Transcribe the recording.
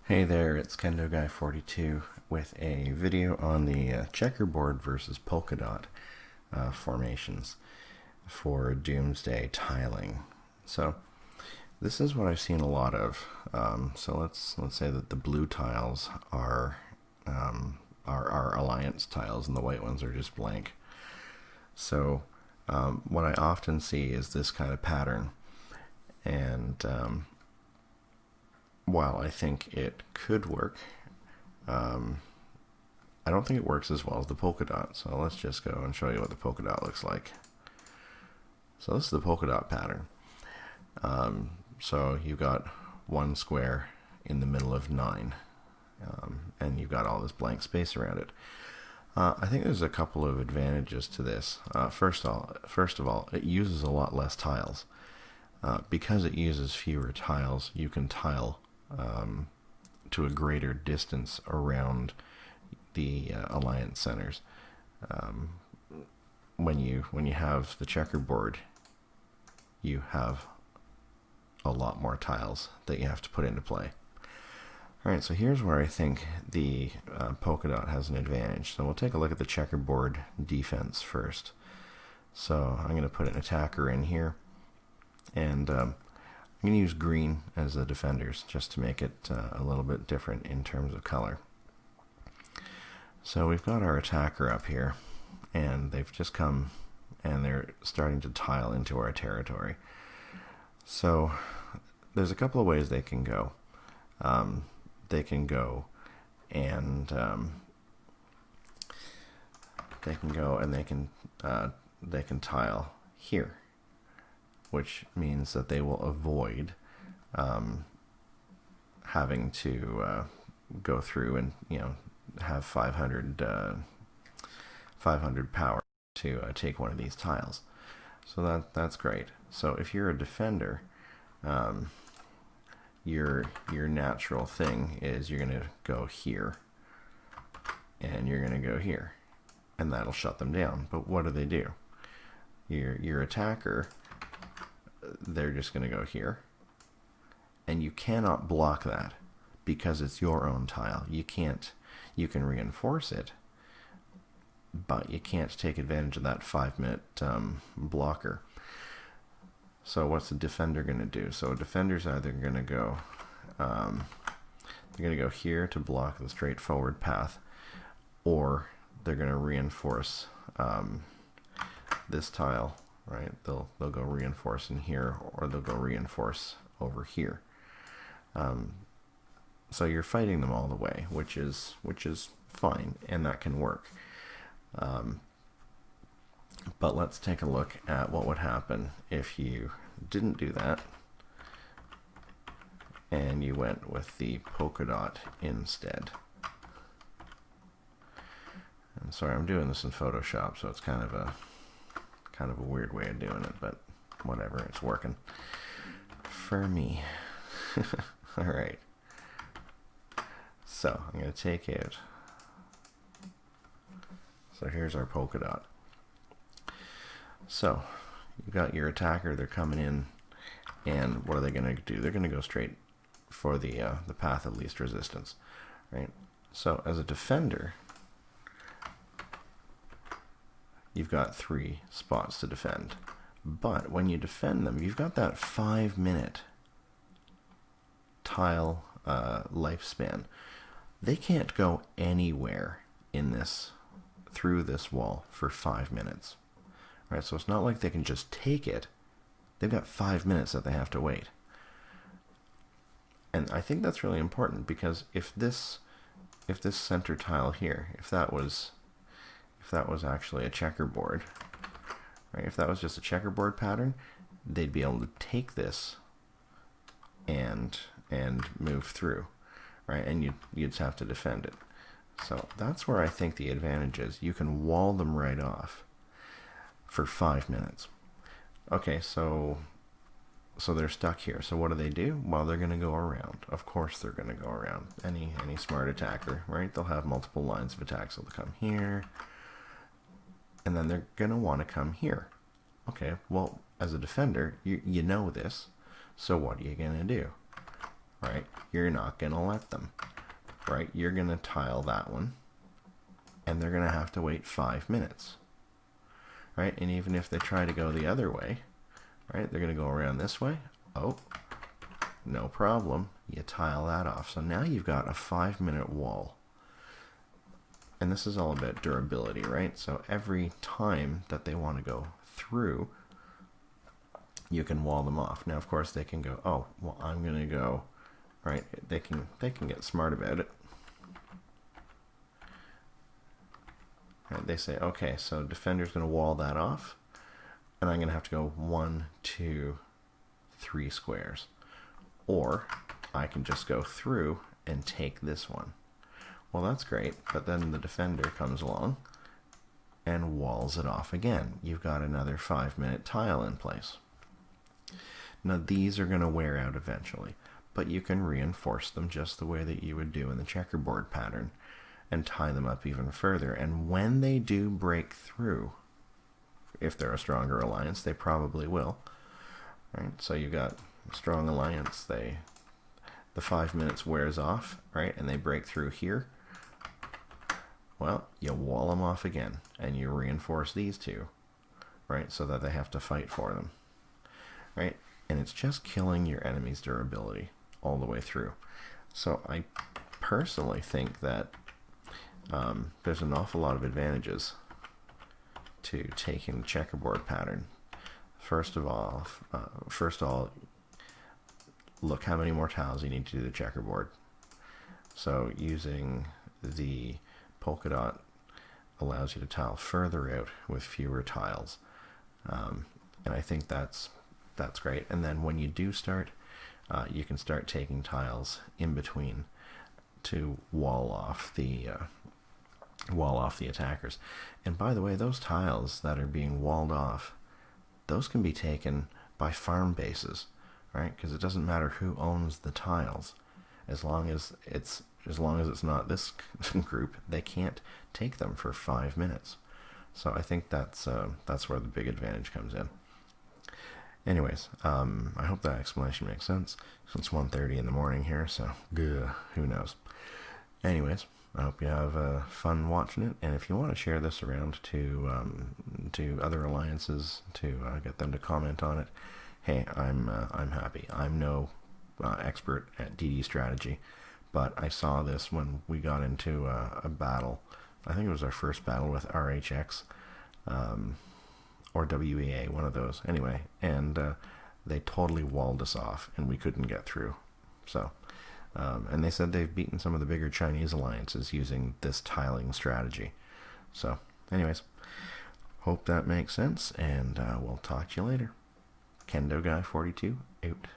Hey there, it's Kendo Guy 42 with a video on the checkerboard versus polka-dot formations for Doomsday tiling. So this is what I've seen a lot of. So let's say that the blue tiles are our alliance tiles and the white ones are just blank. So what I often see is this kind of pattern, and while I think it could work, I don't think it works as well as the polka dot. So let's just go and show you what the polka dot looks like. So this is the polka dot pattern. So you've got one square in the middle of 9, and you've got all this blank space around it. I think there's a couple of advantages to this. First of all, it uses a lot less tiles. Because it uses fewer tiles, you can tile to a greater distance around the alliance centers. When you have the checkerboard, you have a lot more tiles that you have to put into play. Alright, so here's where I think the polka dot has an advantage. So we'll take a look at the checkerboard defense first. So I'm going to put an attacker in here, and I'm going to use green as the defenders just to make it a little bit different in terms of color. So we've got our attacker up here, and they've just come and they're starting to tile into our territory. So there's a couple of ways they can go. They can go and they can tile here, which means that they will avoid having to go through and have 500 power to take one of these tiles. So that's great. So if you're a defender, your natural thing is you're going to go here and you're going to go here, and that'll shut them down. But what do? Your attacker, they're just going to go here, and you cannot block that because it's your own tile. You can reinforce it, but you can't take advantage of that 5-minute blocker. So what's the defender going to do? So a defender's either going to go they're going to go here to block the straightforward path, or they're going to reinforce this tile, right? They'll go reinforce in here, or they'll go reinforce over here. So you're fighting them all the way, which is fine, and that can work. But let's take a look at what would happen if you didn't do that and you went with the polka dot instead. And sorry, I'm doing this in Photoshop, so it's kind of a weird way of doing it, but whatever, it's working for me. All right. So I'm going to take it. So here's our polka dot. So you've got your attacker, they're coming in, and what are they going to do? They're going to go straight for the path of least resistance, right? So as a defender, you've got 3 spots to defend. But when you defend them, you've got that 5-minute tile lifespan. They can't go anywhere in this, through this wall, for 5 minutes. Right, so it's not like they can just take it. They've got 5 minutes that they have to wait. And I think that's really important, because if this center tile here, if that was actually a checkerboard, right? If that was just a checkerboard pattern, they'd be able to take this and move through, right? And you'd just have to defend it. So that's where I think the advantage is. You can wall them right off for 5 minutes. Okay, so they're stuck here. So what do? Well, they're going to go around. Of course they're going to go around. Any smart attacker, right? They'll have multiple lines of attack. So they'll come here, and then they're going to want to come here. Okay, well, as a defender, you know this. So what are you going to do? right, you're not going to let them, right? You're going to tile that one, and they're going to have to wait 5 minutes, right? And even if they try to go the other way, right, they're going to go around this way. Oh, no problem. You tile that off. So now you've got a 5-minute wall. And this is all about durability, right? So every time that they want to go through, you can wall them off. Now, of course, they can go, oh, well, I'm going to go, right? They can get smart about it. Right, they say, okay, so defender's going to wall that off, and I'm going to have to go 1, 2, 3 squares. Or I can just go through and take this one. Well, that's great, but then the defender comes along and walls it off again. You've got another 5-minute tile in place. Now, these are going to wear out eventually, but you can reinforce them just the way that you would do in the checkerboard pattern and tie them up even further. And when they do break through, if they're a stronger alliance, they probably will. Right? So you've got a strong alliance, the 5 minutes wears off, right, and they break through here. Well, you wall them off again, and you reinforce these two, right, so that they have to fight for them, right? And it's just killing your enemy's durability all the way through. So I personally think that there's an awful lot of advantages to taking the checkerboard pattern. First of all, look how many more tiles you need to do the checkerboard. So using the polka-dot allows you to tile further out with fewer tiles, and I think that's great. And then when you do start, you can start taking tiles in between to wall off the attackers. And by the way, those tiles that are being walled off, those can be taken by farm bases, right? Because it doesn't matter who owns the tiles, as long as it's not this group, they can't take them for 5 minutes. So I think that's where the big advantage comes in. Anyways, I hope that explanation makes sense. So it's 1:30 in the morning here, so who knows. Anyways, I hope you have fun watching it, and if you want to share this around to other alliances to get them to comment on it, hey, I'm happy. I'm no expert at DD strategy, but I saw this when we got into a battle. I think it was our first battle with RHX or WEA, one of those. Anyway, and they totally walled us off, and we couldn't get through. So, and they said they've beaten some of the bigger Chinese alliances using this tiling strategy. So, anyways, hope that makes sense, and we'll talk to you later. Kendo Guy 42 out.